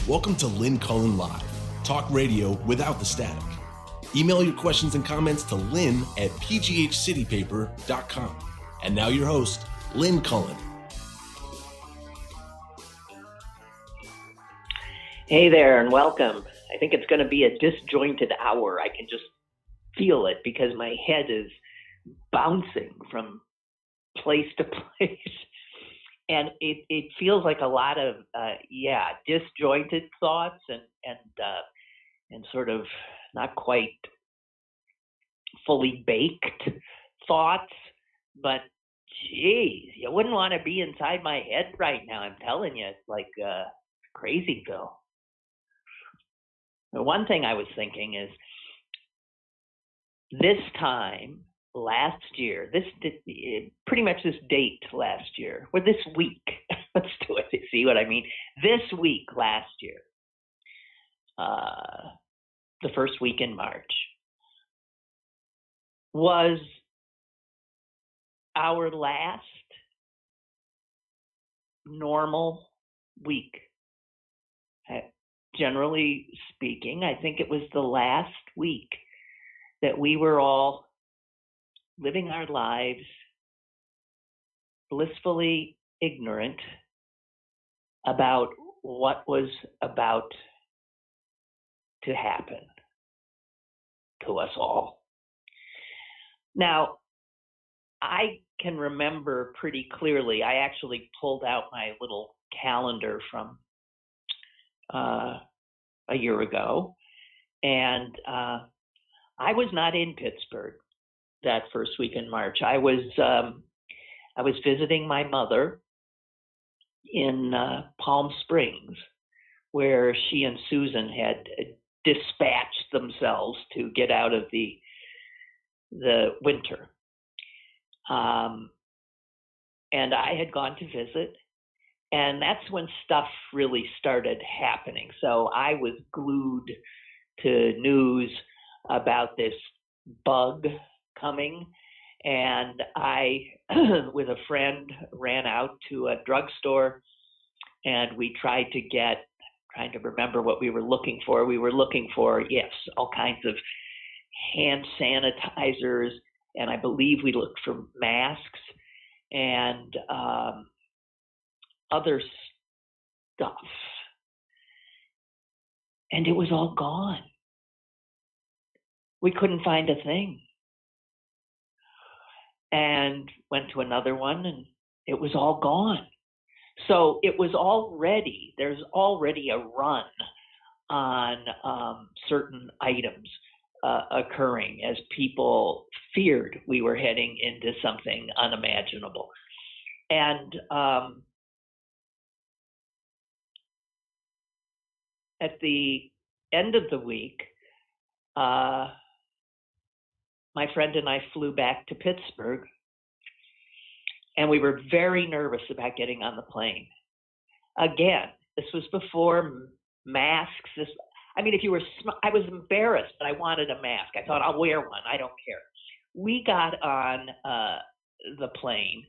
Welcome to Lynn Cullen Live, talk radio without the static. Email your questions and comments to lynn at pghcitypaper.com. And now your host, Lynn Cullen. Hey there and welcome. I think it's going to be a disjointed hour. I can just feel it because my head is bouncing from place to place. And it feels like a lot of disjointed thoughts and sort of not quite fully baked thoughts. But geez, you wouldn't want to be inside my head right now. I'm telling you, it's like Crazyville. The one thing I was thinking is this time last year, pretty much this date last year, or this week, let's do it, see what I mean? This week last year, the first week in March, was our last normal week. Generally speaking, I think it was the last week that we were all living our lives blissfully ignorant about what was about to happen to us all. Now, I can remember pretty clearly, I actually pulled out my little calendar from a year ago, and I was not in Pittsburgh that first week in March. I was visiting my mother in Palm Springs, where she and Susan had dispatched themselves to get out of the winter. And I had gone to visit, and that's when stuff really started happening. So I was glued to news about this bug coming, and I, with a friend, ran out to a drugstore, and we trying to remember what we were looking for. We were looking for, yes, all kinds of hand sanitizers, and I believe we looked for masks and other stuff. And it was all gone. We couldn't find a thing. And went to another one, and it was all gone. So it was there's already a run on certain items occurring as people feared we were heading into something unimaginable. And at the end of the week, my friend and I flew back to Pittsburgh, and we were very nervous about getting on the plane. Again, this was before masks. I was embarrassed, but I wanted a mask. I thought, I'll wear one. I don't care. We got on the plane,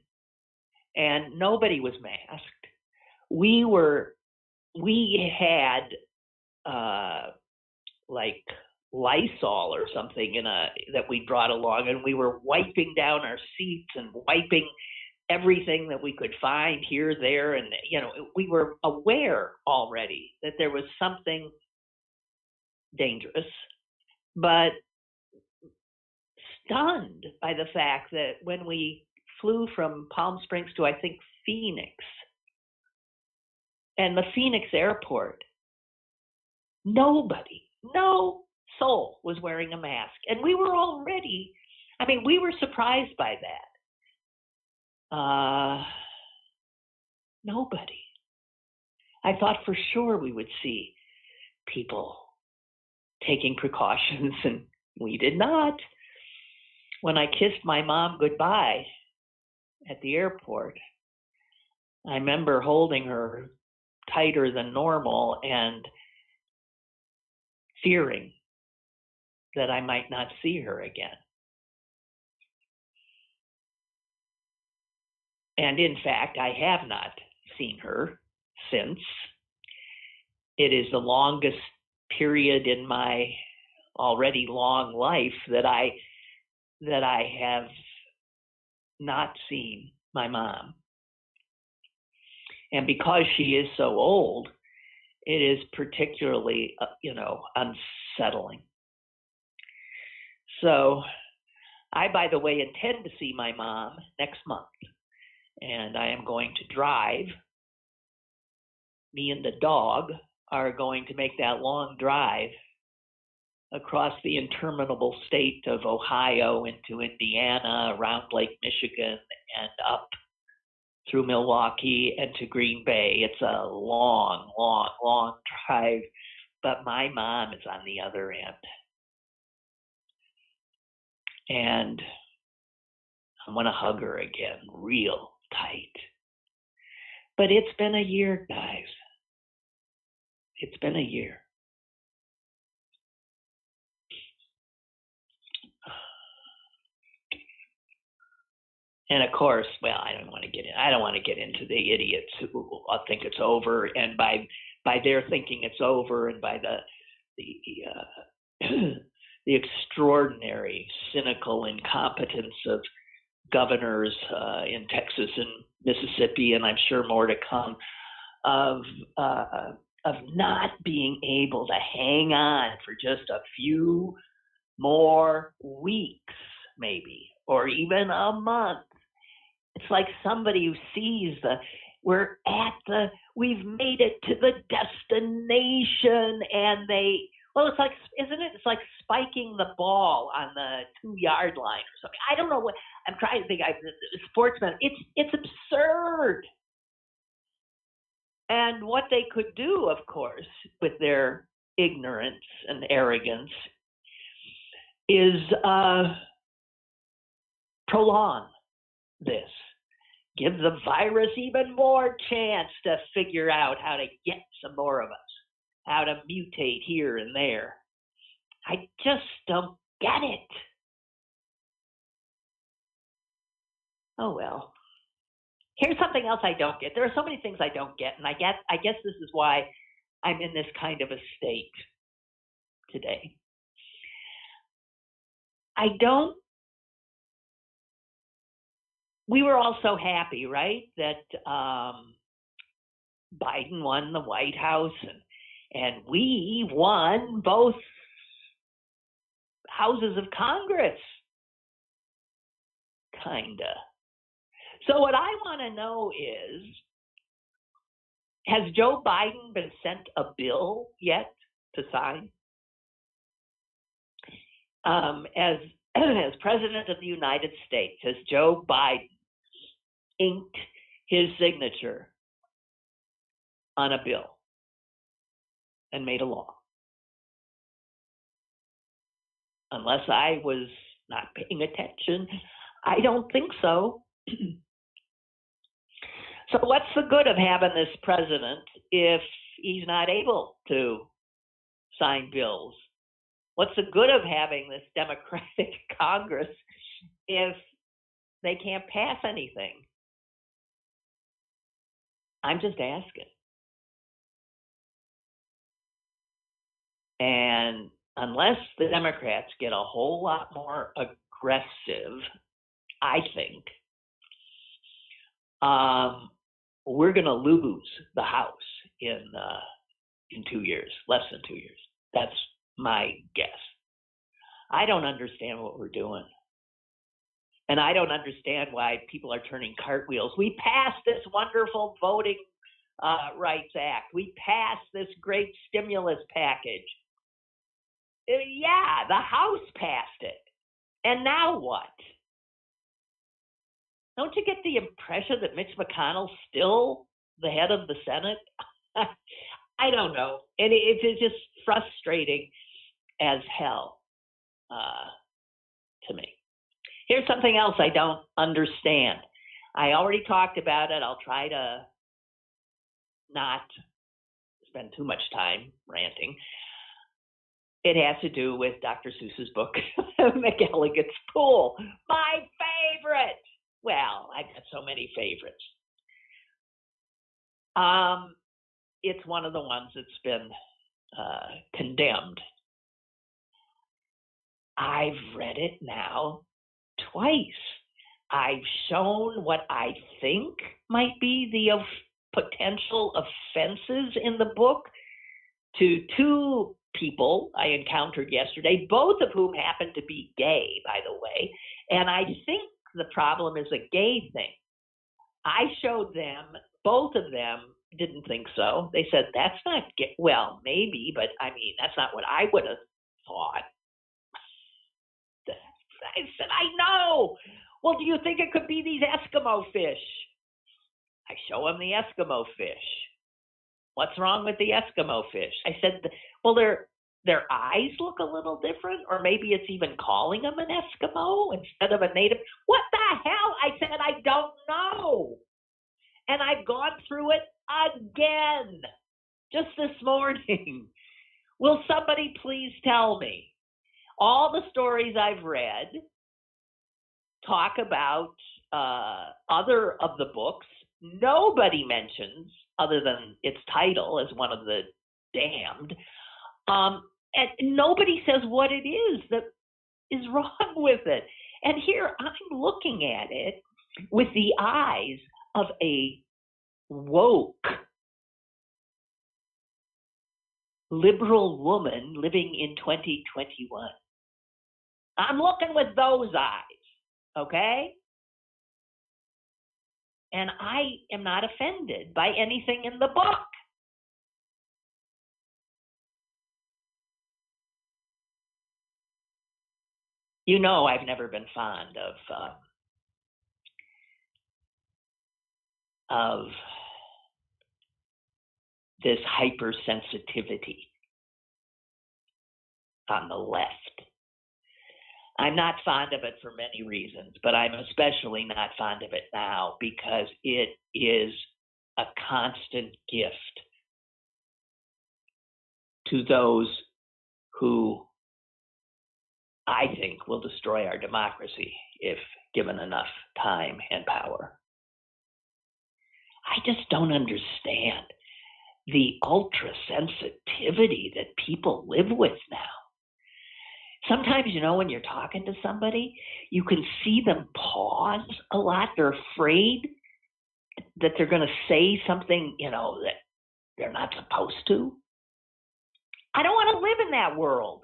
and nobody was masked. We had like Lysol or something that we brought along, and we were wiping down our seats and wiping everything that we could find here, there, and we were aware already that there was something dangerous, but stunned by the fact that when we flew from Palm Springs to, I think, Phoenix, and the Phoenix airport, no soul was wearing a mask. And we were we were surprised by that. Nobody. I thought for sure we would see people taking precautions, and we did not. When I kissed my mom goodbye at the airport, I remember holding her tighter than normal and fearing that I might not see her again. And in fact, I have not seen her since. it is the longest period in my already long life that I have not seen my mom. And because she is so old, it is particularly, unsettling. So I, by the way, intend to see my mom next month. And I am going to drive. Me and the dog are going to make that long drive across the interminable state of Ohio into Indiana, around Lake Michigan, and up through Milwaukee and to Green Bay. It's a long, long, long drive, but my mom is on the other end. And I'm going to hug her again real tight. But it's been a year, guys. It's been a year. And of course, well, I don't want to get into the idiots who think it's over, and by their thinking it's over, and by the extraordinary cynical incompetence of governors in Texas and Mississippi, and I'm sure more to come, of not being able to hang on for just a few more weeks, maybe, or even a month. It's like somebody who sees we've made it to the destination, and it's like, isn't it? It's like spiking the ball on the 2-yard line or something. I don't know what I'm trying to think. Sportsmen, it's absurd. And what they could do, of course, with their ignorance and arrogance is prolong this. Give the virus even more chance to figure out how to get some more of us, how to mutate here and there. I just don't get it. Oh, well. Here's something else I don't get. There are so many things I don't get, and I guess this is why I'm in this kind of a state today. We were all so happy, right, that Biden won the White House, and we won both houses of Congress, kinda. So what I want to know is, has Joe Biden been sent a bill yet to sign? As President of the United States, has Joe Biden inked his signature on a bill and made a law? Unless I was not paying attention, I don't think so. So what's the good of having this president if he's not able to sign bills? What's the good of having this Democratic Congress if they can't pass anything? I'm just asking. And unless the Democrats get a whole lot more aggressive, I think, we're going to lose the House in 2 years, less than 2 years. That's my guess. I don't understand what we're doing. And I don't understand why people are turning cartwheels. We passed this wonderful Voting Rights Act. We passed this great stimulus package. Yeah, the House passed it. And now what? Don't you get the impression that Mitch McConnell's still the head of the Senate? I don't know. And it's just frustrating as hell to me. Here's something else I don't understand. I already talked about it. I'll try to not spend too much time ranting. It has to do with Dr. Seuss's book, McElligot's Pool. My favorite. Well, I've got so many favorites. it's one of the ones that's been condemned. I've read it now twice. I've shown what I think might be the potential offenses in the book to two people I encountered yesterday, both of whom happen to be gay, by the way. And I think the problem is a gay thing. I showed them, both of them didn't think so. They said, that's not gay. Well, maybe, but I mean, that's not what I would have thought. I said, I know. Well, do you think it could be these Eskimo fish? I show them the Eskimo fish. What's wrong with the Eskimo fish? I said, well, their eyes look a little different, or maybe it's even calling them an Eskimo instead of a native. What the hell? I said, I don't know. And I've gone through it again just this morning. Will somebody please tell me? All the stories I've read talk about other of the books. Nobody mentions, other than its title as one of the damned, and nobody says what it is that is wrong with it. And here I'm looking at it with the eyes of a woke liberal woman living in 2021. I'm looking with those eyes, okay? And I am not offended by anything in the book. You know, I've never been fond of this hypersensitivity on the left. I'm not fond of it for many reasons, but I'm especially not fond of it now because it is a constant gift to those who I think will destroy our democracy if given enough time and power. I just don't understand the ultra sensitivity that people live with now. Sometimes, you know, when you're talking to somebody, you can see them pause a lot. They're afraid that they're going to say something, you know, that they're not supposed to. I don't want to live in that world.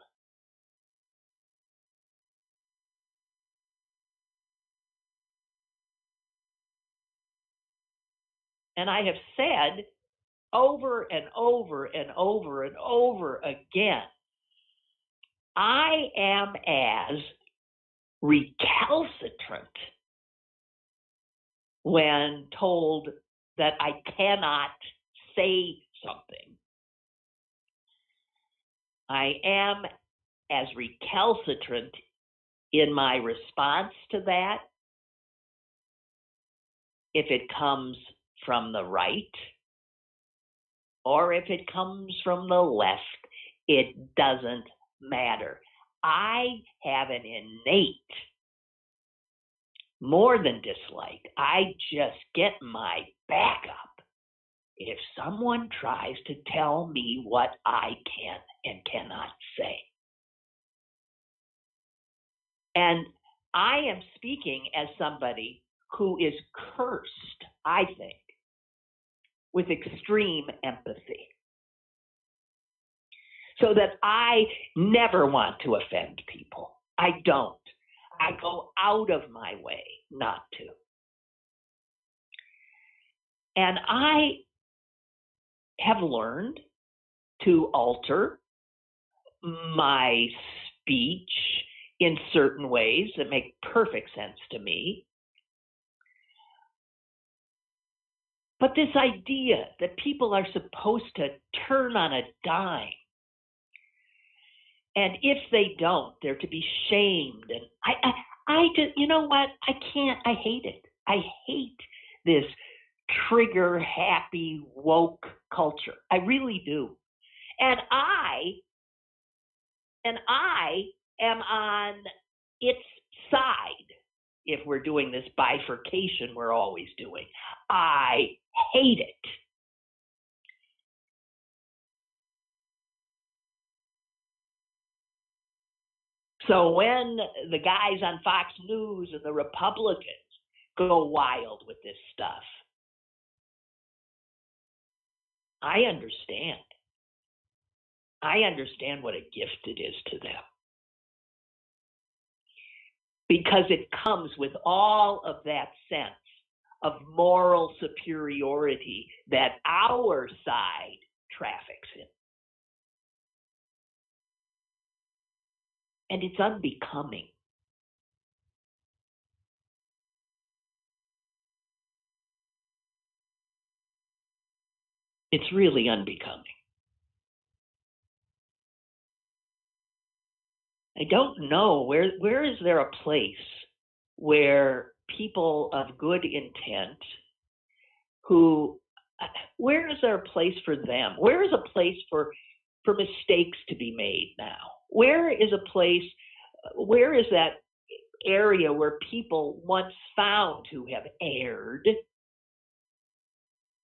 And I have said over and over and over and over again, I am as recalcitrant when told that I cannot say something. I am as recalcitrant in my response to that if it comes from the right or if it comes from the left. It doesn't matter. I have an innate, more than dislike, I just get my back up if someone tries to tell me what I can and cannot say. And I am speaking as somebody who is cursed, I think, with extreme empathy. So that I never want to offend people. I don't. I go out of my way not to. And I have learned to alter my speech in certain ways that make perfect sense to me. But this idea that people are supposed to turn on a dime, and if they don't, they're to be shamed. And I just, you know what? I can't. I hate it. I hate this trigger happy woke culture. I really do. And I am on its side if we're doing this bifurcation we're always doing. I hate it. So when the guys on Fox News and the Republicans go wild with this stuff, I understand. I understand what a gift it is to them. Because it comes with all of that sense of moral superiority that our side traffics in. And it's unbecoming. It's really unbecoming. I don't know, where is there a place where people of good intent where is there a place for them? Where is a place for mistakes to be made now? Where is that area where people once found to have erred,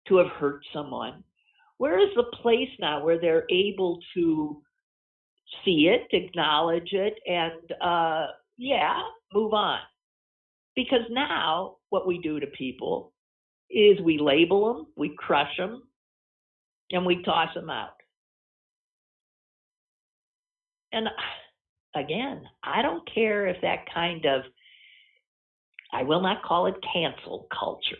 to have hurt someone? Where is the place now where they're able to see it, acknowledge it, and move on? Because now what we do to people is we label them, we crush them, and we toss them out. And again, I don't care if that kind of, I will not call it cancel culture,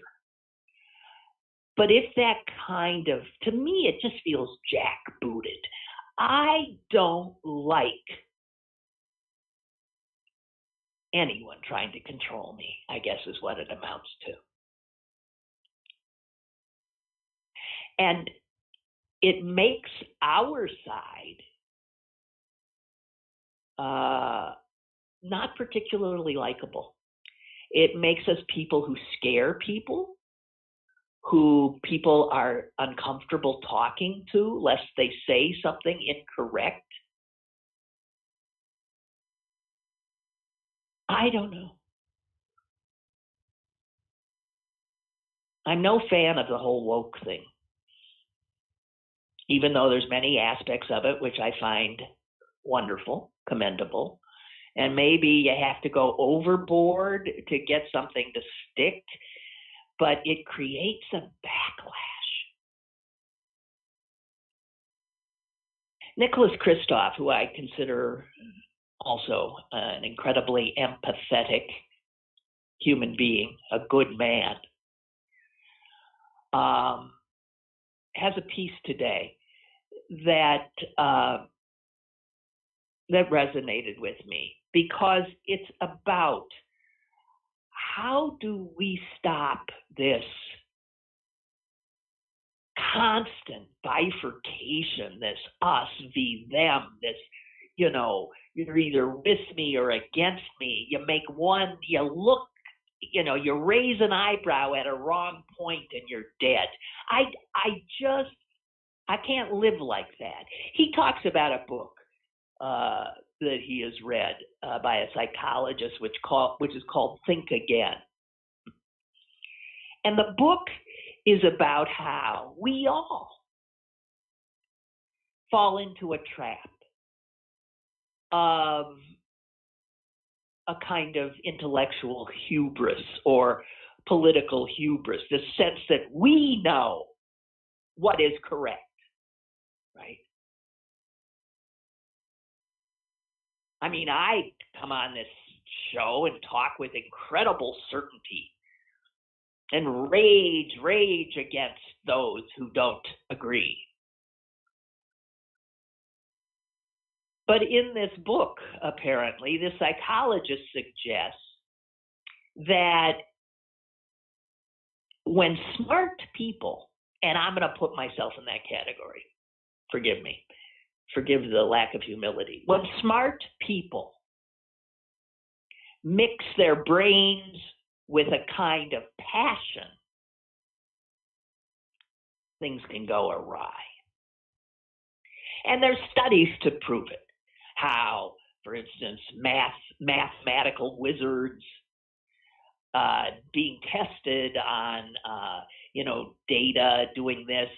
but if that kind of, to me, it just feels jackbooted. I don't like anyone trying to control me, I guess is what it amounts to. And it makes our side not particularly likable. It makes us people who scare people, who people are uncomfortable talking to lest they say something incorrect. I don't know. I'm no fan of the whole woke thing, even though there's many aspects of it which I find wonderful, commendable. And maybe you have to go overboard to get something to stick, but it creates a backlash. Nicholas Kristof, who I consider also an incredibly empathetic human being, a good man, has a piece today that resonated with me, because it's about how do we stop this constant bifurcation, this us v them, this, you're either with me or against me. You make one, you look, you raise an eyebrow at a wrong point and you're dead. I can't live like that. He talks about a book that he has read by a psychologist, which is called Think Again. And the book is about how we all fall into a trap of a kind of intellectual hubris or political hubris, the sense that we know what is correct, right? I mean, I come on this show and talk with incredible certainty and rage against those who don't agree. But in this book, apparently, the psychologist suggests that when smart people, and I'm going to put myself in that category, forgive me, forgive the lack of humility, when smart people mix their brains with a kind of passion, things can go awry. And there's studies to prove it. How, for instance, mathematical wizards being tested on, data, doing this,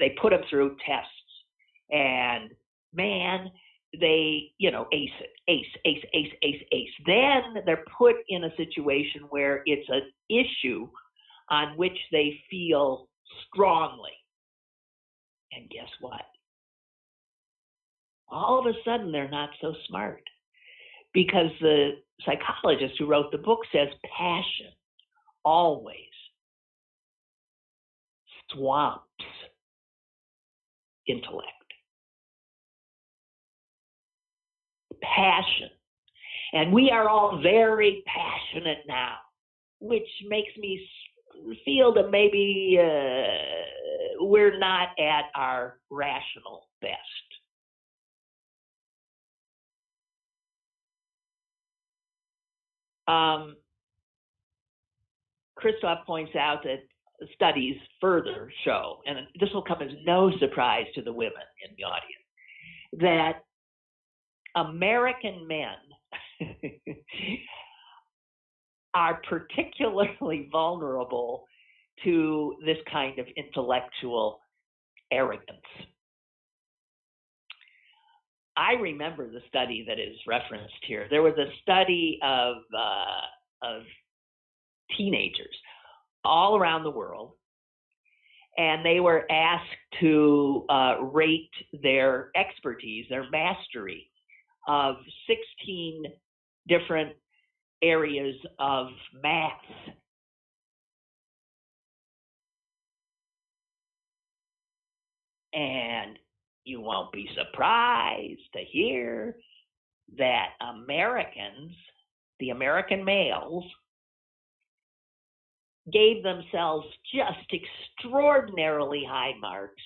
they put them through tests. And man, they, ace it, ace. Then they're put in a situation where it's an issue on which they feel strongly. And guess what? All of a sudden, they're not so smart, because the psychologist who wrote the book says passion always swamps intellect. Passion. And we are all very passionate now, which makes me feel that maybe we're not at our rational best. Kristof points out that studies further show, and this will come as no surprise to the women in the audience, that American men are particularly vulnerable to this kind of intellectual arrogance. I remember the study that is referenced here. There was a study of teenagers all around the world, and they were asked to rate their expertise, their mastery of 16 different areas of math. And you won't be surprised to hear that Americans, the American males, gave themselves just extraordinarily high marks.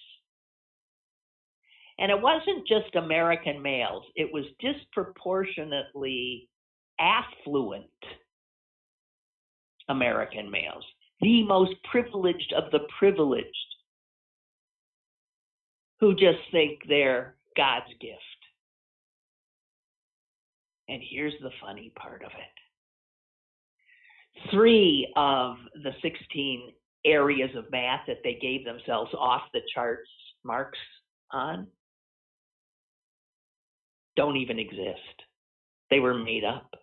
And it wasn't just American males, it was disproportionately affluent American males, the most privileged of the privileged, who just think they're God's gift. And here's the funny part of it. 3 of the 16 areas of math that they gave themselves off the charts marks on don't even exist. They were made up.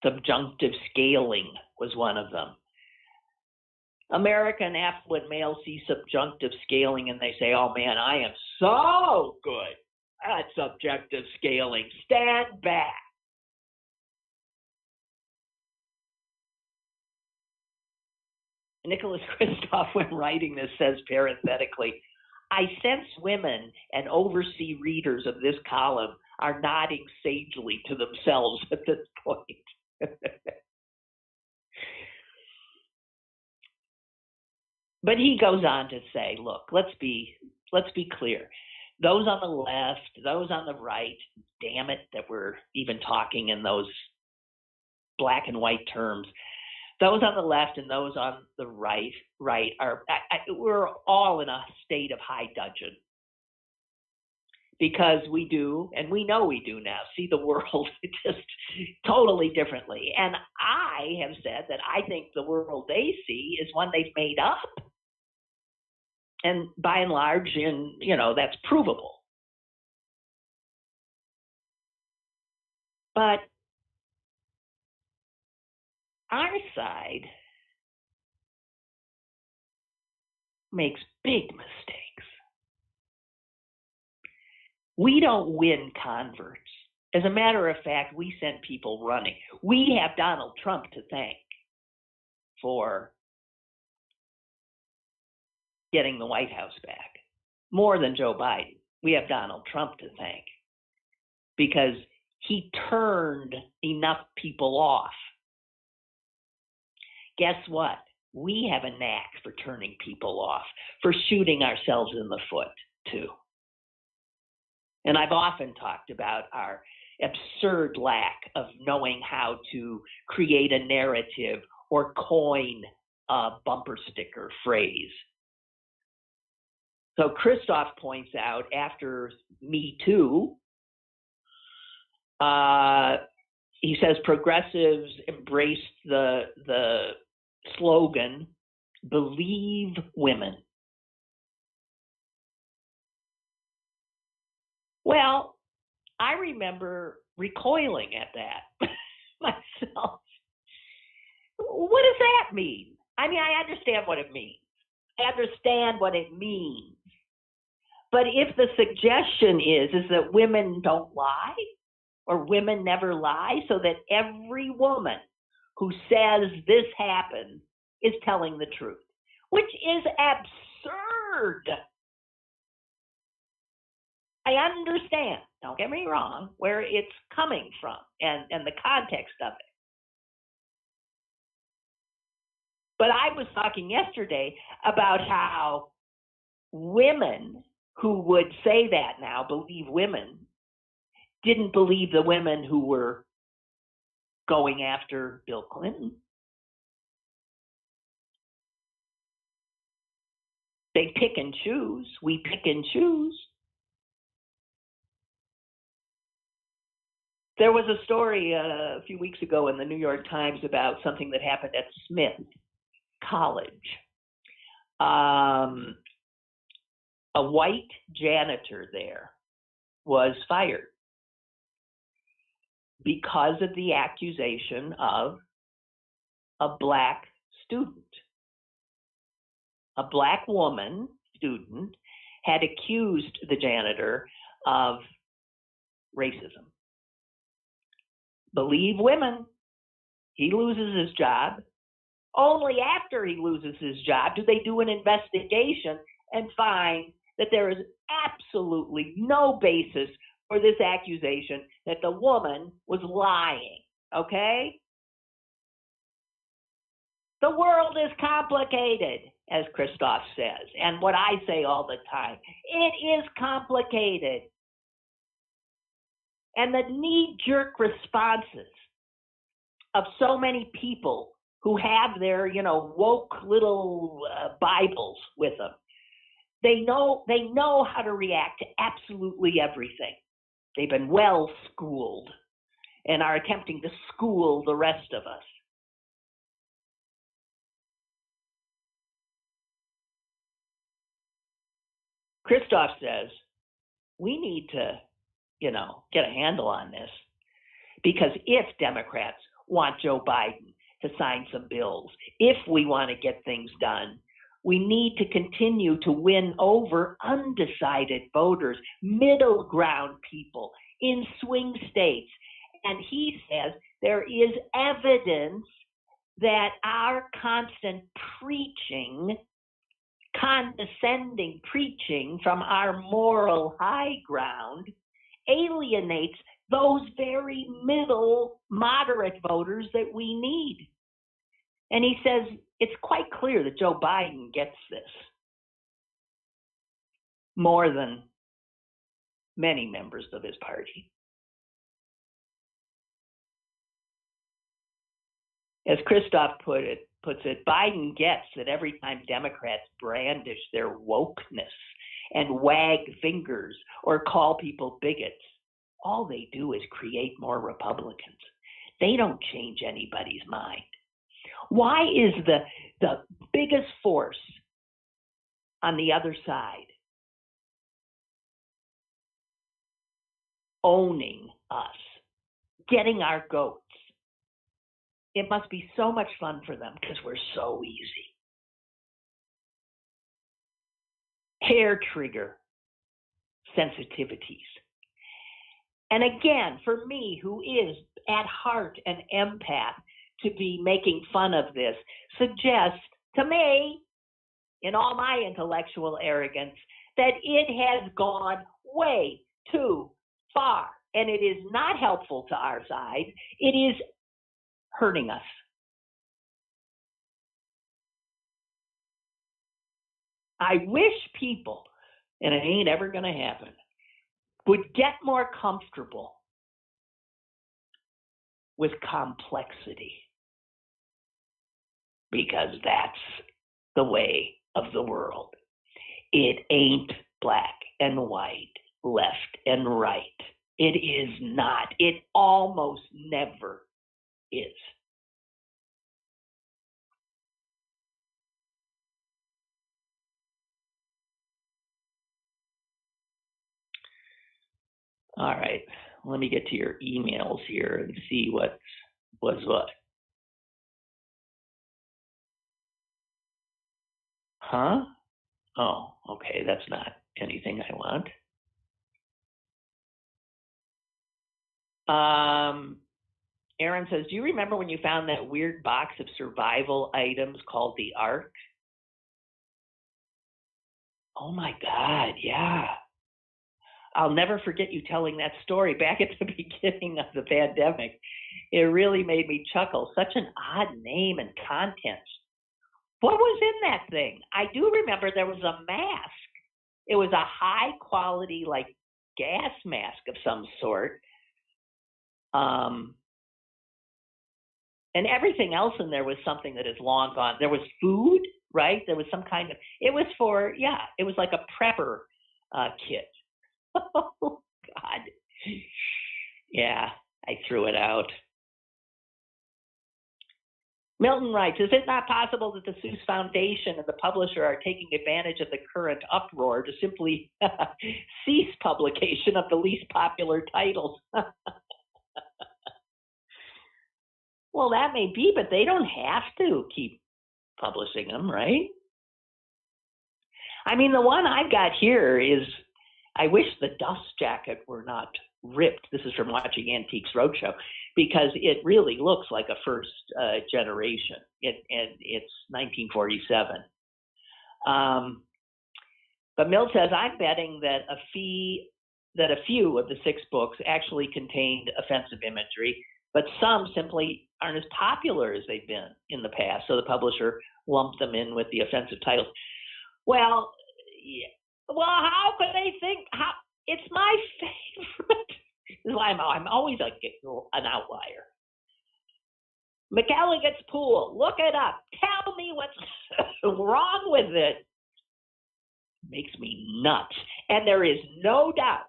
Subjunctive scaling was one of them. American affluent males see subjunctive scaling and they say, oh man, I am so good at subjunctive scaling. Stand back. Nicholas Kristof, when writing this, says parenthetically, I sense women and oversee readers of this column are nodding sagely to themselves at this point. But he goes on to say, look, let's be clear. Those on the left, those on the right, damn it that we're even talking in those black and white terms. Those on the left and those on the right are, we're all in a state of high dudgeon. Because we do, and we know we do now, see the world just totally differently. And I have said that I think the world they see is one they've made up. And by and large, that's provable. But our side makes big mistakes. We don't win converts. As a matter of fact, we send people running. We have Donald Trump to thank for getting the White House back. More than Joe Biden. We have Donald Trump to thank because he turned enough people off. Guess what? We have a knack for turning people off, for shooting ourselves in the foot, too. And I've often talked about our absurd lack of knowing how to create a narrative or coin a bumper sticker phrase. So Kristof points out after Me Too, he says progressives embraced the slogan, believe women. Well, I remember recoiling at that myself. What does that mean? I mean, I understand what it means. I understand what it means. But if the suggestion is that women don't lie or women never lie, so that every woman who says this happened is telling the truth, which is absurd. I understand, don't get me wrong, where it's coming from and the context of it. But I was talking yesterday about how women who would say that now, believe women, didn't believe the women who were going after Bill Clinton. They pick and choose. We pick and choose. There was a story a few weeks ago in the New York Times about something that happened at Smith College. A white janitor there was fired because of the accusation of a black student. A black woman student had accused the janitor of racism. Believe women, he loses his job. Only after he loses his job do they do an investigation and find that there is absolutely no basis for this accusation that the woman was lying, okay? The world is complicated, as Kristof says, and what I say all the time. It is complicated. And the knee-jerk responses of so many people who have their, woke little Bibles with them, they know how to react to absolutely everything. They've been well schooled and are attempting to school the rest of us. Kristof says, we need to, get a handle on this. Because if Democrats want Joe Biden to sign some bills, if we want to get things done, we need to continue to win over undecided voters, middle ground people in swing states. And he says there is evidence that our constant preaching, condescending preaching from our moral high ground alienates those very middle, moderate voters that we need. And he says it's quite clear that Joe Biden gets this more than many members of his party. As Kristof puts it, Biden gets that every time Democrats brandish their wokeness and wag fingers or call people bigots, all they do is create more Republicans. They don't change anybody's mind. Why is the biggest force on the other side owning us, getting our goats? It must be so much fun for them because we're so easy. Hair trigger sensitivities. And again, for me, who is at heart an empath, to be making fun of this suggests to me, in all my intellectual arrogance, that it has gone way too far. And it is not helpful to our side. It is hurting us. I wish people, and it ain't ever going to happen, would get more comfortable with complexity, because that's the way of the world. It ain't black and white, left and right. It is not. It almost never is. All right, let me get to your emails here and see what was what. Huh? Oh, okay, that's not anything I want. Aaron says, do you remember when you found that weird box of survival items called the Ark? Oh my God, yeah. I'll never forget you telling that story back at the beginning of the pandemic. It really made me chuckle. Such an odd name and content. What was in that thing? I do remember there was a mask. It was a high quality, like, gas mask of some sort. And everything else in there was something that is long gone. There was food, right? There was some kind of, it was for, yeah, it was like a prepper kit. Oh, God. Yeah, I threw it out. Milton writes, is it not possible that the Seuss Foundation and the publisher are taking advantage of the current uproar to simply cease publication of the least popular titles? Well, that may be, but they don't have to keep publishing them, right? I mean, the one I've got here is, I wish the dust jacket were not ripped. This is from watching Antiques Roadshow, because it really looks like a first generation. It's 1947. But Mill says, I'm betting that a few of the 6 books actually contained offensive imagery, but some simply aren't as popular as they've been in the past. So the publisher lumped them in with the offensive titles. Well, yeah. Well, how could they think? How? It's my favorite. This is why I'm always an outlier. McElligot's Pool. Look it up. Tell me what's wrong with it. Makes me nuts. And there is no doubt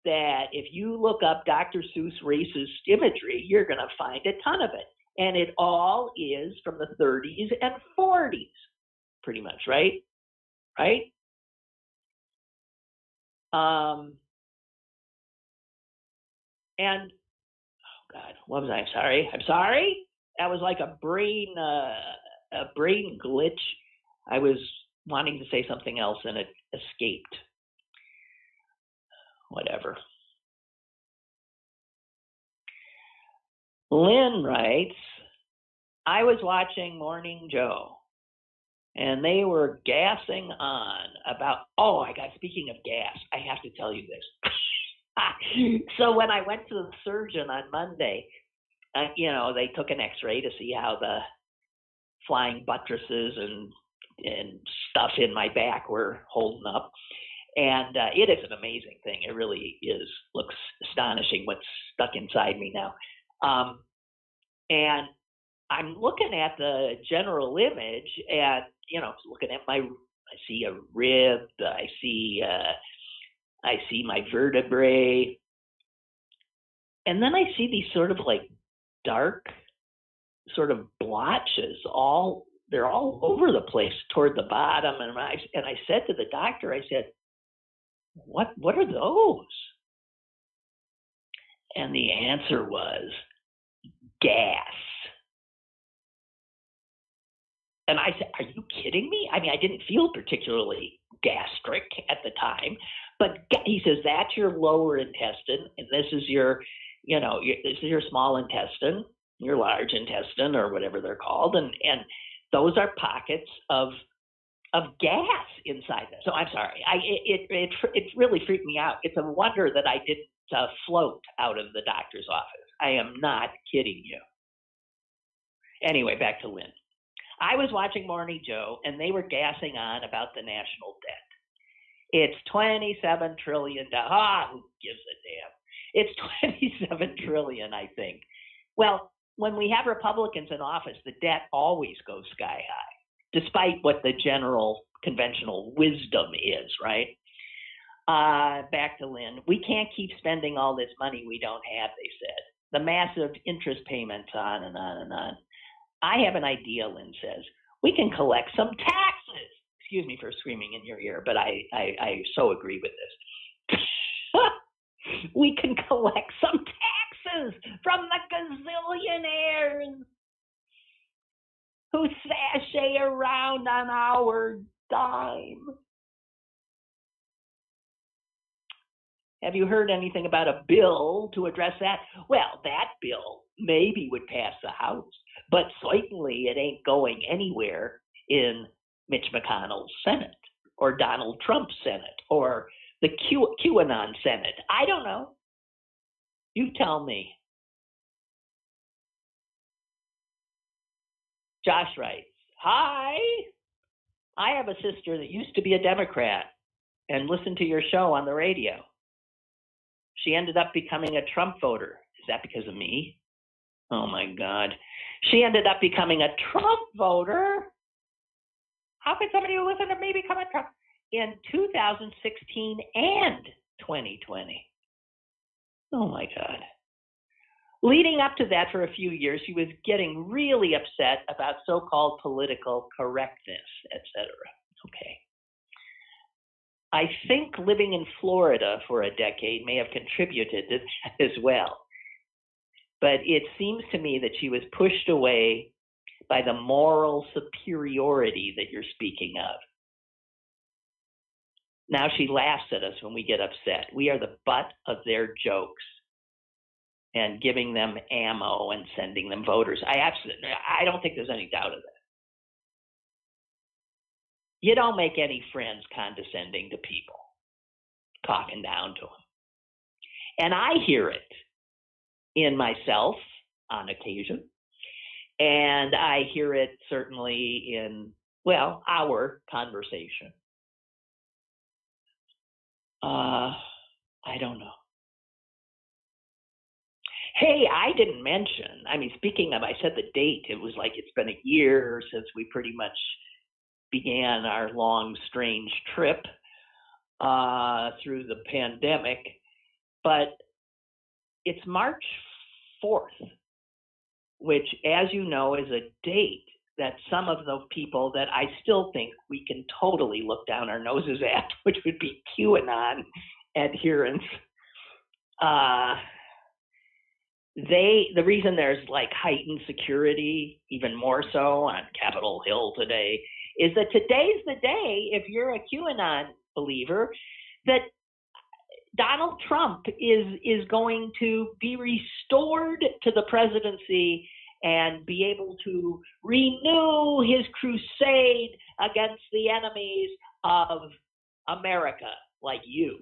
that if you look up Dr. Seuss racist imagery, you're going to find a ton of it. And it all is from the 30s and 40s, pretty much, right? Right? And oh God, what was I? I'm sorry. That was like a brain glitch. I was wanting to say something else and it escaped. Whatever. Lynn writes, I was watching Morning Joe and they were gassing on about, speaking of gas, I have to tell you this. So when I went to the surgeon on Monday, they took an x-ray to see how the flying buttresses and stuff in my back were holding up. And it is an amazing thing. It really is. Looks astonishing what's stuck inside me now. And I'm looking at the general image and, looking at I see a rib, I see my vertebrae. And then I see these sort of like dark sort of blotches they're all over the place toward the bottom. And I said to the doctor, I said, what are those? And the answer was gas. And I said, are you kidding me? I mean, I didn't feel particularly gastric at the time, but he says, that's your lower intestine. And this is your small intestine, your large intestine, or whatever they're called. And those are pockets of gas inside them. So I'm sorry. It really freaked me out. It's a wonder that I didn't float out of the doctor's office. I am not kidding you. Anyway, back to Lynn. I was watching Morning Joe, and they were gassing on about the national debt. It's $27 trillion. Who gives a damn? It's $27 trillion, I think. Well, when we have Republicans in office, the debt always goes sky high, despite what the general conventional wisdom is, right? Back to Lynn. We can't keep spending all this money we don't have, they said. The massive interest payments, on and on and on. I have an idea, Lynn says. We can collect some taxes. Excuse me for screaming in your ear, but I so agree with this. We can collect some taxes from the gazillionaires who sashay around on our dime. Have you heard anything about a bill to address that? Well, that bill maybe would pass the House, but certainly it ain't going anywhere in Mitch McConnell's Senate or Donald Trump's Senate or the QAnon Senate. I don't know. You tell me. Josh writes, hi, I have a sister that used to be a Democrat and listened to your show on the radio. She ended up becoming a Trump voter. Is that because of me? Oh my God. She ended up becoming a Trump voter? How could somebody who listened to me become a Trump? In 2016 and 2020. Oh my God. Leading up to that for a few years, she was getting really upset about so-called political correctness, etc. Okay. I think living in Florida for a decade may have contributed to that as well. But it seems to me that she was pushed away by the moral superiority that you're speaking of. Now she laughs at us when we get upset. We are the butt of their jokes and giving them ammo and sending them voters. I don't think there's any doubt of that. You don't make any friends condescending to people, talking down to them. And I hear it in myself on occasion. And I hear it certainly in, well, our conversation. I don't know. Hey, I didn't mention, speaking of, I said the date, it was like it's been a year since we pretty much began our long, strange trip through the pandemic. But it's March 4th, which, as you know, is a date that some of the people that I still think we can totally look down our noses at, which would be QAnon adherents, the reason there's like heightened security, even more so on Capitol Hill today, is that today's the day, if you're a QAnon believer, that Donald Trump is going to be restored to the presidency and be able to renew his crusade against the enemies of America, like you.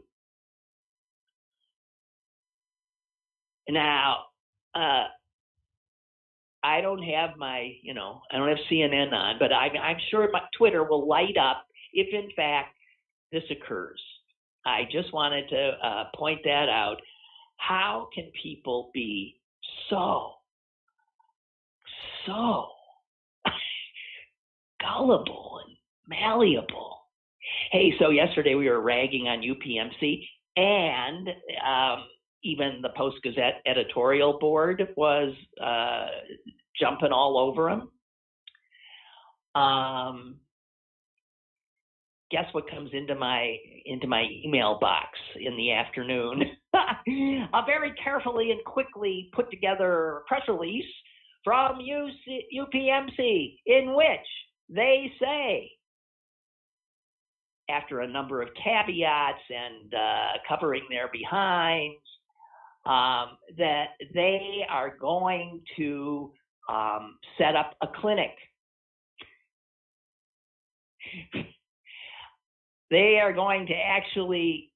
Now, I don't have I don't have CNN on, but I'm sure my Twitter will light up if, in fact, this occurs. I just wanted to point that out. How can people be so gullible and malleable? Hey, so yesterday we were ragging on UPMC, and even the Post-Gazette editorial board was jumping all over them. Guess what comes into my email box in the afternoon? A very carefully and quickly put together press release from UPMC in which they say, after a number of caveats and covering their behinds, that they are going to set up a clinic. They are going to actually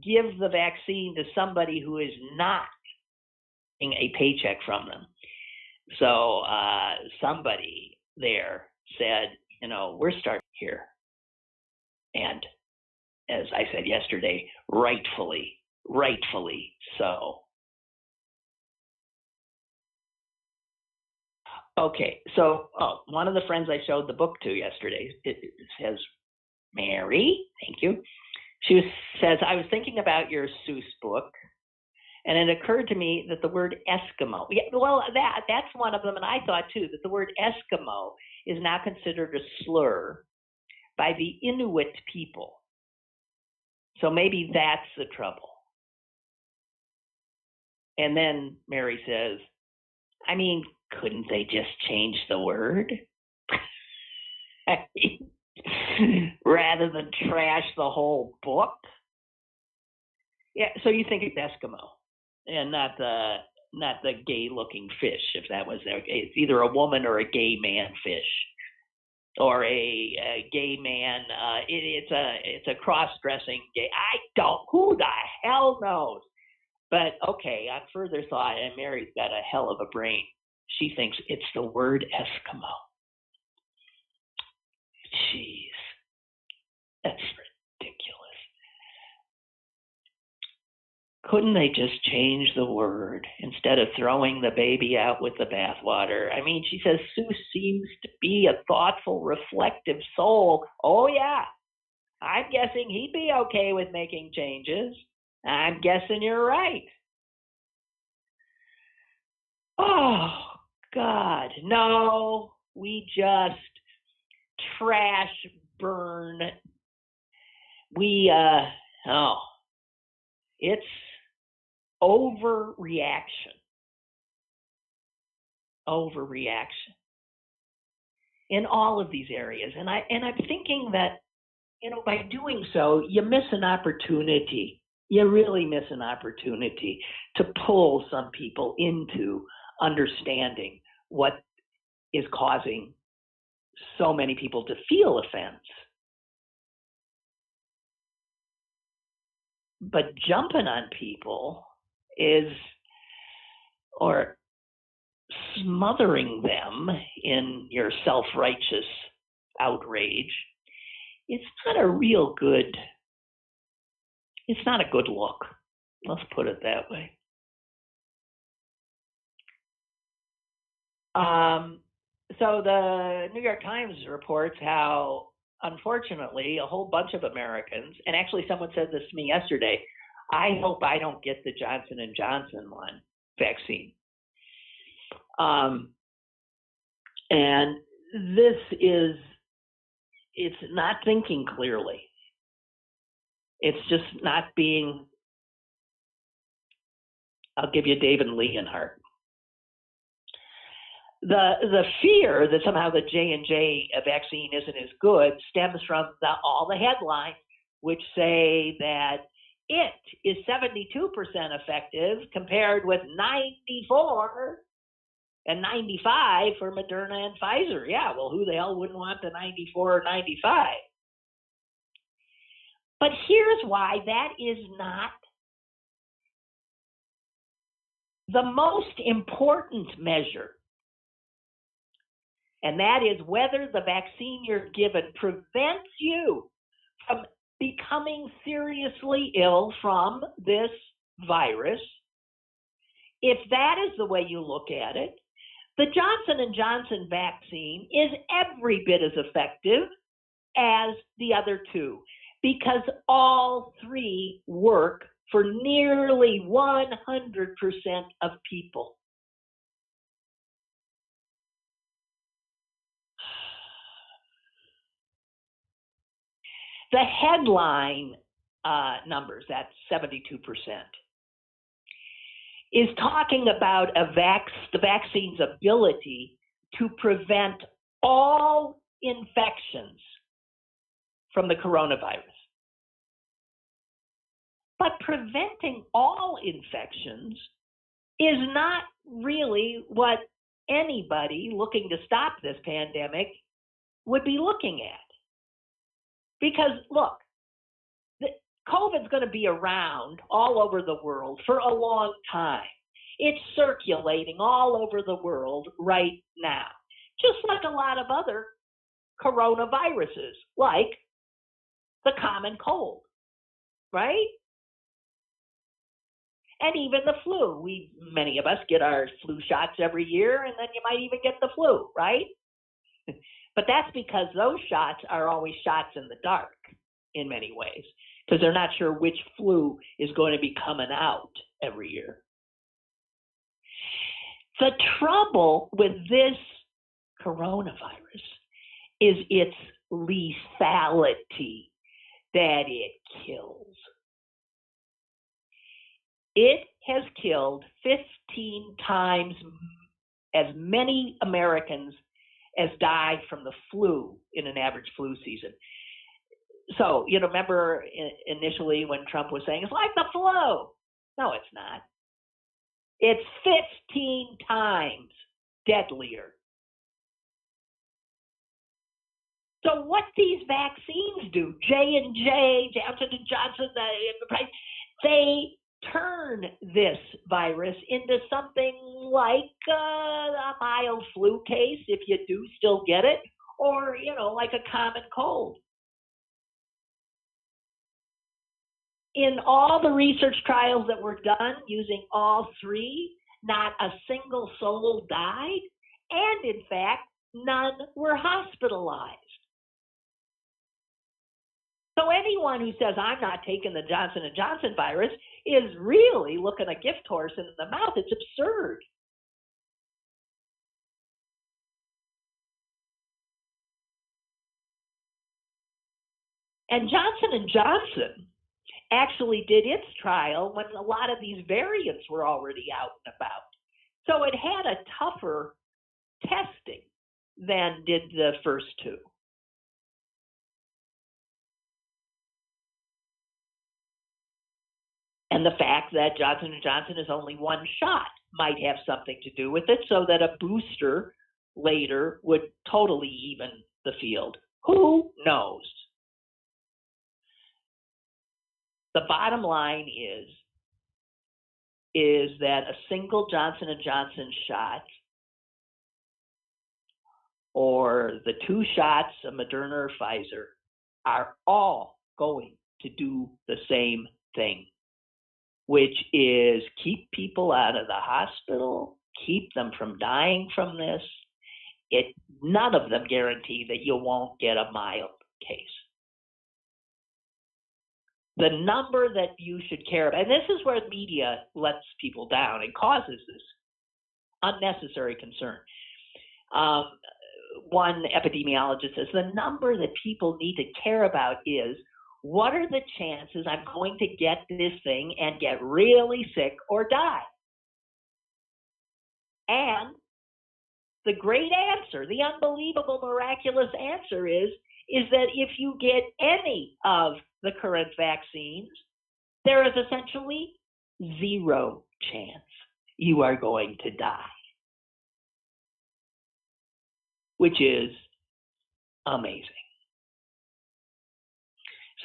give the vaccine to somebody who is not getting a paycheck from them. So somebody there said, we're starting here. And as I said yesterday, rightfully so. Okay, so one of the friends I showed the book to yesterday, it says, Mary, thank you. She says, I was thinking about your Seuss book, and it occurred to me that the word Eskimo, that's one of them, and I thought too that the word Eskimo is now considered a slur by the Inuit people. So maybe that's the trouble. And then Mary says, I mean, couldn't they just change the word? Rather than trash the whole book? Yeah, so you think it's Eskimo and not the gay-looking fish, if that was there. It's either a woman or a gay man fish, or a gay man. It's a cross-dressing gay. Who the hell knows? But okay, on further thought, and Mary's got a hell of a brain. She thinks it's the word Eskimo. Jeez, that's ridiculous. Couldn't they just change the word instead of throwing the baby out with the bathwater? I mean, she says Seuss seems to be a thoughtful, reflective soul. Oh, yeah. I'm guessing he'd be okay with making changes. I'm guessing you're right. Oh, God. No, we just trash burn. It's overreaction in all of these areas. And I'm thinking that, by doing so, you miss an opportunity. You really miss an opportunity to pull some people into understanding what is causing so many people to feel offense. But jumping on people or smothering them in your self-righteous outrage, it's not a good look. Let's put it that way. So the New York Times reports how, unfortunately, a whole bunch of Americans, and actually someone said this to me yesterday, I hope I don't get the Johnson & Johnson vaccine. And it's not thinking clearly. It's just not being, I'll give you David Leonhardt. The fear that somehow the J&J vaccine isn't as good stems from all the headlines, which say that it is 72% effective compared with 94 and 95 for Moderna and Pfizer. Yeah, well, who the hell wouldn't want the 94 or 95? But here's why that is not the most important measure. And that is whether the vaccine you're given prevents you from becoming seriously ill from this virus. If that is the way you look at it, the Johnson & Johnson vaccine is every bit as effective as the other two, because all three work for nearly 100% of people. The headline numbers, that's 72%, is talking about the vaccine's ability to prevent all infections from the coronavirus. But preventing all infections is not really what anybody looking to stop this pandemic would be looking at. Because, look, COVID's going to be around all over the world for a long time. It's circulating all over the world right now, just like a lot of other coronaviruses, like the common cold, right? And even the flu. Many of us get our flu shots every year, and then you might even get the flu, right? But that's because those shots are always shots in the dark in many ways, because they're not sure which flu is going to be coming out every year. The trouble with this coronavirus is its lethality, that it kills. It has killed 15 times as many Americans as died from the flu in an average flu season. So, remember initially when Trump was saying, it's like the flu. No, it's not. It's 15 times deadlier. So what these vaccines do, J&J, Johnson & Johnson, they turn this virus into something like a mild flu case, if you do still get it, or, like a common cold. In all the research trials that were done using all three, not a single soul died, and in fact, none were hospitalized. So anyone who says, I'm not taking the Johnson & Johnson virus is really looking a gift horse in the mouth. It's absurd. And Johnson & Johnson actually did its trial when a lot of these variants were already out and about. So it had a tougher testing than did the first two. And the fact that Johnson & Johnson is only one shot might have something to do with it, so that a booster later would totally even the field. Who knows? The bottom line is that a single Johnson & Johnson shot or the two shots of Moderna or Pfizer are all going to do the same thing, which is keep people out of the hospital, keep them from dying from this. None of them guarantee that you won't get a mild case. The number that you should care about, and this is where the media lets people down and causes this unnecessary concern. One epidemiologist says the number that people need to care about is, what are the chances I'm going to get this thing and get really sick or die? And the great answer, the unbelievable, miraculous answer is that if you get any of the current vaccines, there is essentially zero chance you are going to die, which is amazing.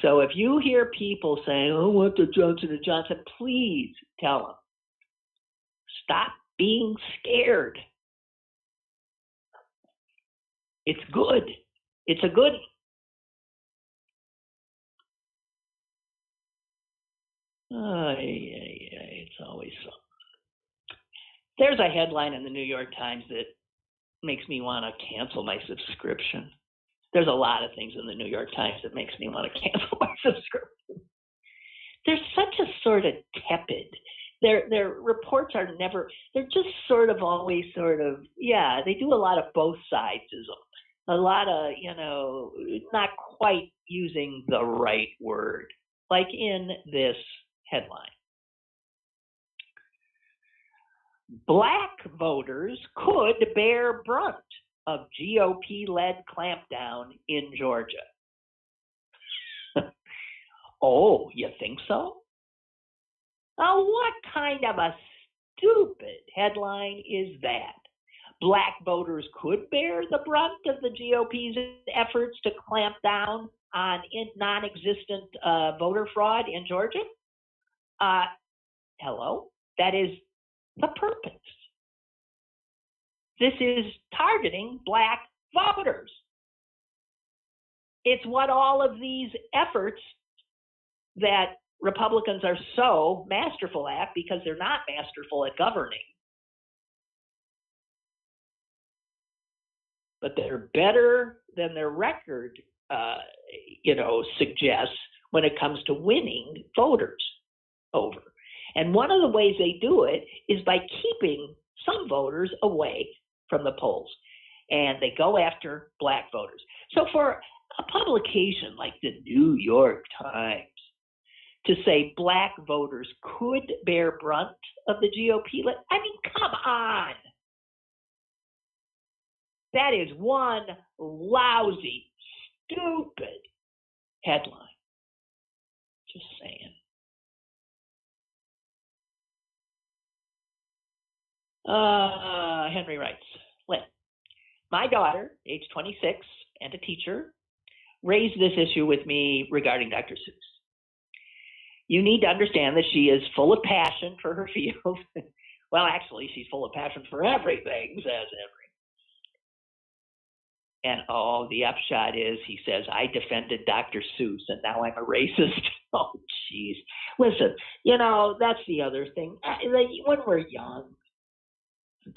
So if you hear people saying, oh, what the Johnson & Johnson, please tell them, stop being scared. It's good. It's a good. It's always something. There's a headline in the New York Times that makes me want to cancel my subscription. There's a lot of things in the New York Times that makes me want to cancel my subscription. They're such a sort of tepid. Their reports are never, they're just sort of always sort of, yeah, they do a lot of both sidesism. A lot of, not quite using the right word, like in this headline. Black voters could bear brunt of GOP-led clampdown in Georgia. Oh, you think so? Now, what kind of a stupid headline is that? Black voters could bear the brunt of the GOP's efforts to clamp down on non-existent voter fraud in Georgia? Hello? That is the purpose. This is targeting black voters. It's what all of these efforts that Republicans are so masterful at, because they're not masterful at governing, but they're better than their record, suggests when it comes to winning voters over. And one of the ways they do it is by keeping some voters away from the polls. And they go after black voters. So for a publication like the New York Times to say black voters could bear brunt of the GOP. I mean, come on. That is one lousy, stupid headline. Just saying. Henry writes, Lynn, my daughter, age 26 and a teacher, raised this issue with me regarding Dr. Seuss. You need to understand that she is full of passion for her field. Well, actually, she's full of passion for everything, says Henry. And the upshot is, he says, I defended Dr. Seuss and now I'm a racist. Oh, jeez. Listen, that's the other thing. When we're young,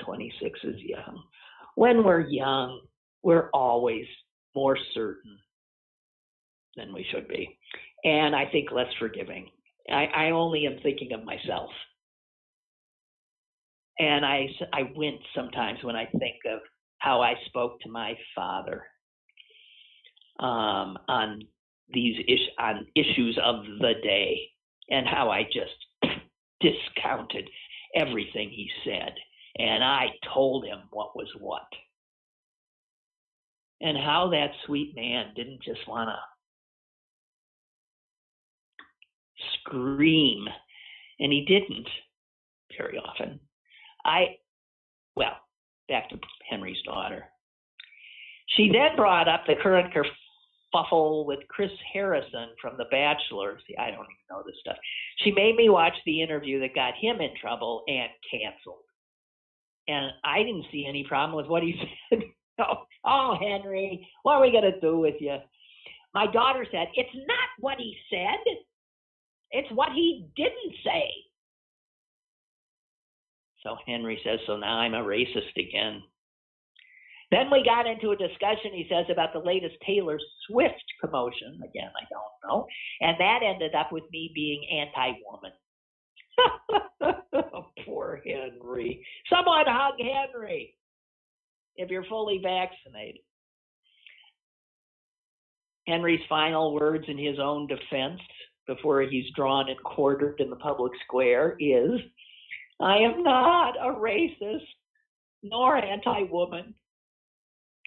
26 is young. When we're young, we're always more certain than we should be. And I think less forgiving. I only am thinking of myself. And I wince sometimes when I think of how I spoke to my father on these issues of the day, and how I just discounted everything he said. And I told him what was what. And how that sweet man didn't just want to scream. And he didn't very often. Back to Henry's daughter. She then brought up the current kerfuffle with Chris Harrison from The Bachelor. See, I don't even know this stuff. She made me watch the interview that got him in trouble and canceled. And I didn't see any problem with what he said. Oh, Henry, what are we going to do with you? My daughter said, it's not what he said. It's what he didn't say. So Henry says, so now I'm a racist again. Then we got into a discussion, he says, about the latest Taylor Swift commotion. Again, I don't know. And that ended up with me being anti-woman. Oh, poor Henry. Someone hug Henry if you're fully vaccinated. Henry's final words in his own defense before he's drawn and quartered in the public square is, I am not a racist nor anti-woman.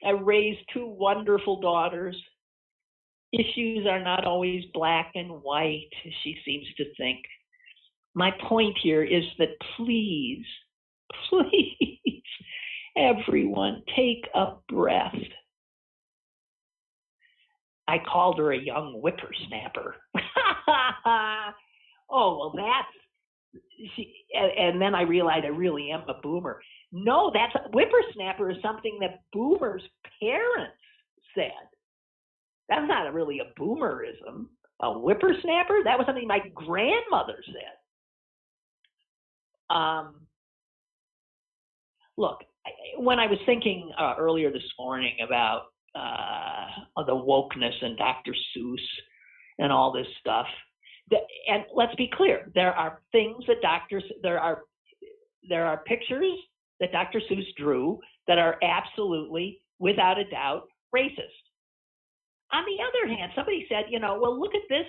I raised two wonderful daughters. Issues are not always black and white, she seems to think. My point here is that please, everyone, take a breath. I called her a young whippersnapper. Oh, well, and then I realized I really am a boomer. No, whippersnapper is something that boomers' parents said. That's not really a boomerism. A whippersnapper? That was something my grandmother said. Look, when I was thinking earlier this morning about the wokeness and Dr. Seuss and all this stuff, and let's be clear, there are things that there are pictures that Dr. Seuss drew that are absolutely, without a doubt, racist. On the other hand, somebody said, well, look at this.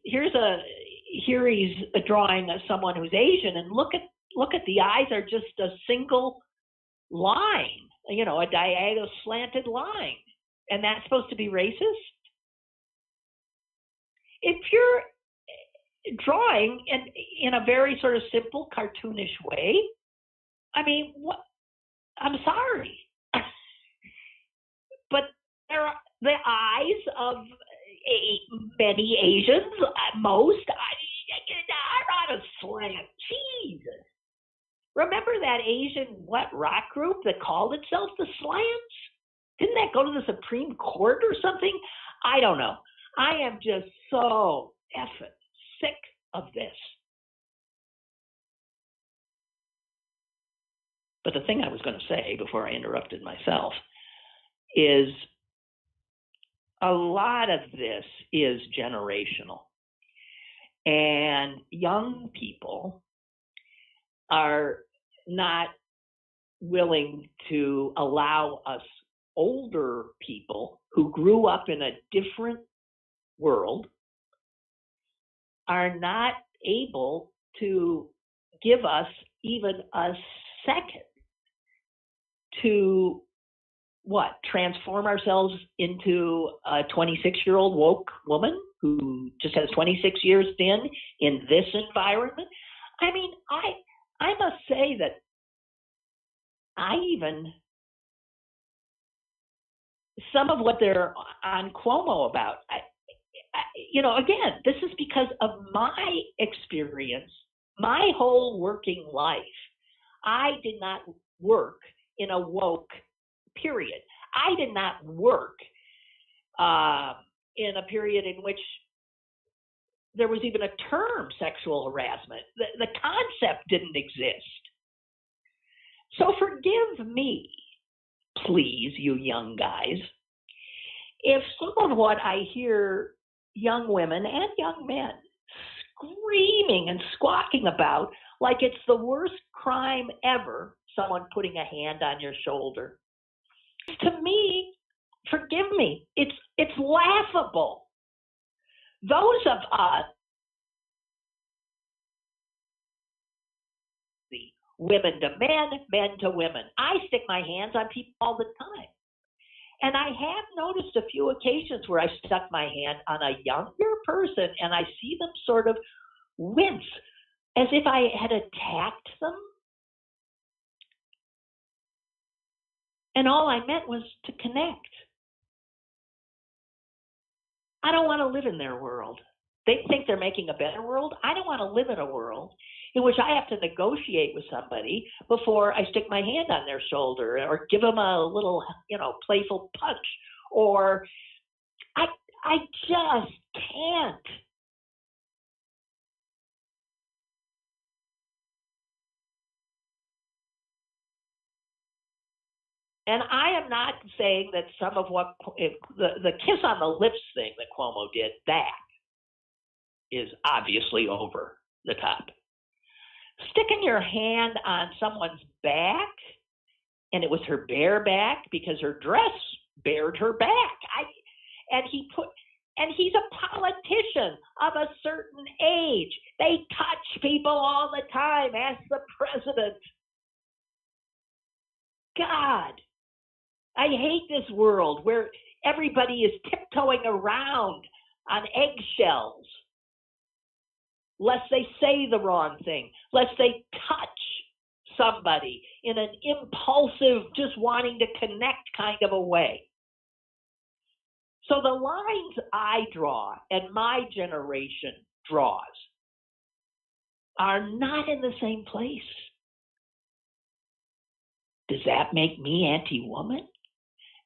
Here he's drawing of someone who's Asian, and look at the eyes are just a single line, a diagonal slanted line, and that's supposed to be racist. If you're drawing in a very sort of simple, cartoonish way, I mean, what? I'm sorry, but there are the eyes of many Asians, most are on a slant. Jesus. Remember that Asian rock group that called itself the Slants? Didn't that go to the Supreme Court or something? I don't know. I am just so effing sick of this. But the thing I was going to say before I interrupted myself is a lot of this is generational. And young people are not willing to allow us older people who grew up in a different world are not able to give us even a second to transform ourselves into a 26-year-old woke woman who just has 26 years in this environment. I mean, I must say that some of what they're on Cuomo about, again, this is because of my experience, my whole working life. I did not work in a woke period. I did not work in a period in which there was even a term sexual harassment. The concept didn't exist. So forgive me, please, you young guys, if some of what I hear young women and young men screaming and squawking about like it's the worst crime ever, someone putting a hand on your shoulder. To me, forgive me, it's laughable. Those of us, the women to men, men to women, I stick my hands on people all the time. And I have noticed a few occasions where I stuck my hand on a younger person and I see them sort of wince as if I had attacked them. And all I meant was to connect. I don't want to live in their world. They think they're making a better world. I don't want to live in a world in which I have to negotiate with somebody before I stick my hand on their shoulder or give them a little, playful punch. Or I just can't. And I am not saying that some of what the kiss on the lips thing that Cuomo did, that is obviously over the top. Sticking your hand on someone's back, and it was her bare back because her dress bared her back. And he's a politician of a certain age. They touch people all the time. Ask the president. God, I hate this world where everybody is tiptoeing around on eggshells, lest they say the wrong thing, lest they touch somebody in an impulsive, just wanting to connect kind of a way. So the lines I draw and my generation draws are not in the same place. Does that make me anti-woman?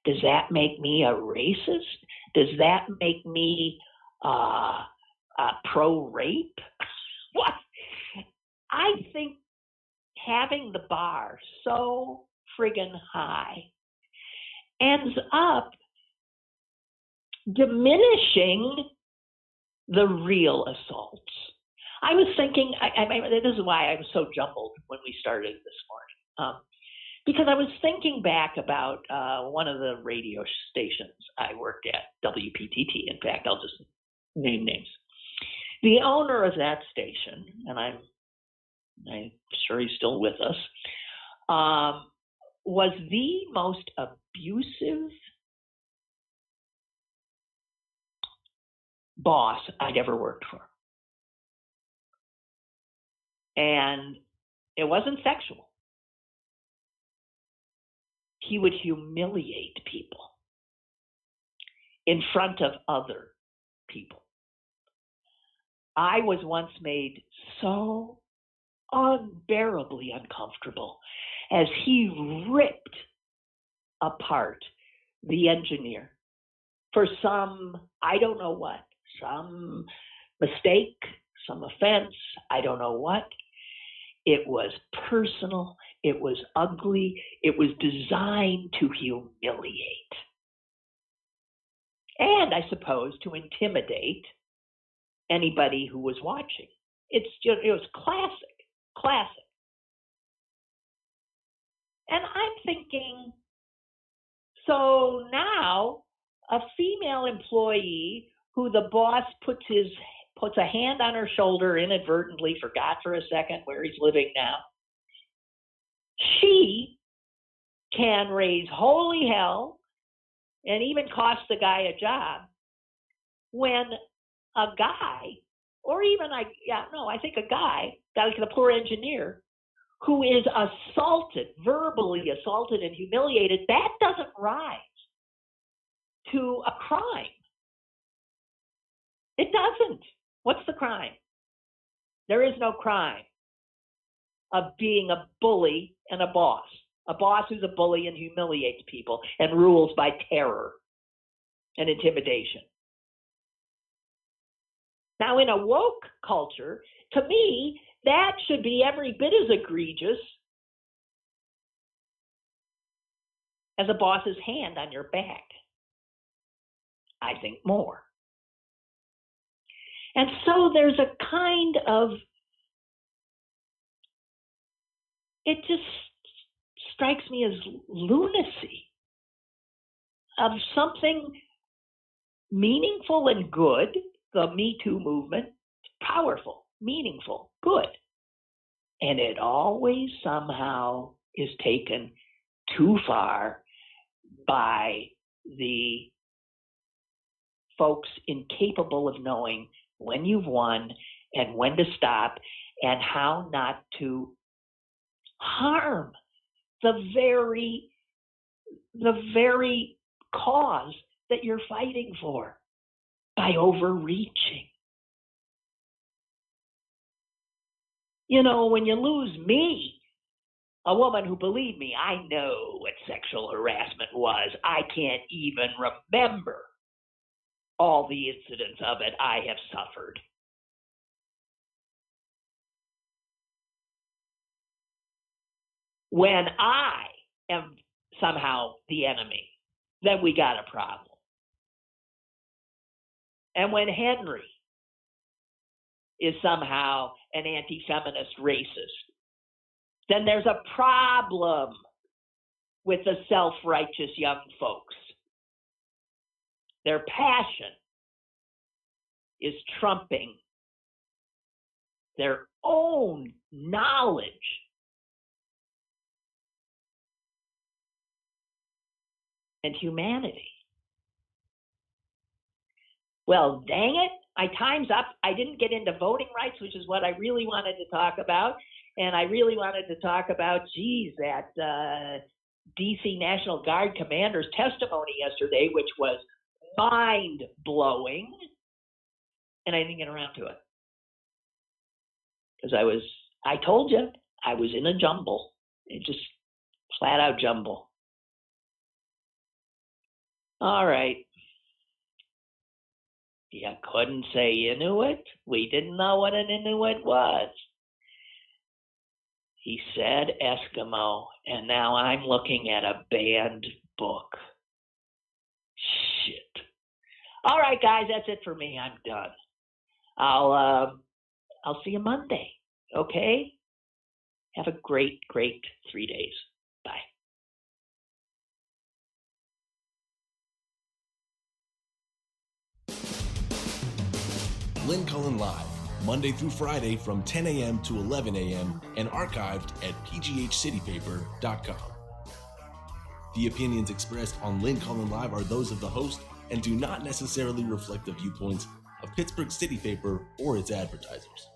Does that make me a racist? Does that make me pro-rape? What? I think having the bar so friggin' high ends up diminishing the real assaults. I was thinking, this is why I was so jumbled when we started this morning, because I was thinking back about one of the radio stations I worked at, WPTT. In fact, I'll just name names. The owner of that station, and I'm sure he's still with us, was the most abusive boss I'd ever worked for. And it wasn't sexual. He would humiliate people in front of other people. I was once made so unbearably uncomfortable as he ripped apart the engineer for some, I don't know what, some mistake, some offense, I don't know what. It was personal, it was ugly, it was designed to humiliate. And I suppose to intimidate anybody who was watching. It was classic. And I'm thinking, so now a female employee who the boss puts his puts a hand on her shoulder inadvertently, forgot for a second where he's living now. She can raise holy hell and even cost the guy a job when a guy, or even I think a guy, like the poor engineer, who is assaulted, verbally assaulted and humiliated, that doesn't rise to a crime. It doesn't. What's the crime? There is no crime of being a bully and a boss who's a bully and humiliates people and rules by terror and intimidation. Now, in a woke culture, to me, that should be every bit as egregious as a boss's hand on your back. I think more. And so there's a kind of, it just strikes me as lunacy of something meaningful and good. The Me Too movement, powerful, meaningful, good. And it always somehow is taken too far by the folks incapable of knowing when you've won and when to stop and how not to harm the very cause that you're fighting for by overreaching. You know, when you lose me, a woman who, believe me, I know what sexual harassment was. I can't even remember all the incidents of it I have suffered. When I am somehow the enemy, then we got a problem. And when Henry is somehow an anti-feminist racist, then there's a problem with the self-righteous young folks. Their passion is trumping their own knowledge and humanity. Well, dang it, my time's up. I didn't get into voting rights, which is what I really wanted to talk about. And I really wanted to talk about, that DC National Guard commander's testimony yesterday, which was mind-blowing. And I didn't get around to it. Because I told you, I was in a jumble. It just flat out jumble. All right. You couldn't say Inuit. We didn't know what an Inuit was. He said Eskimo, and now I'm looking at a banned book. Shit. All right, guys, that's it for me. I'm done. I'll see you Monday. Okay? Have a great 3 days. Bye. Lynn Cullen Live, Monday through Friday from 10 a.m. to 11 a.m. and archived at pghcitypaper.com. The opinions expressed on Lynn Cullen Live are those of the host and do not necessarily reflect the viewpoints of Pittsburgh City Paper or its advertisers.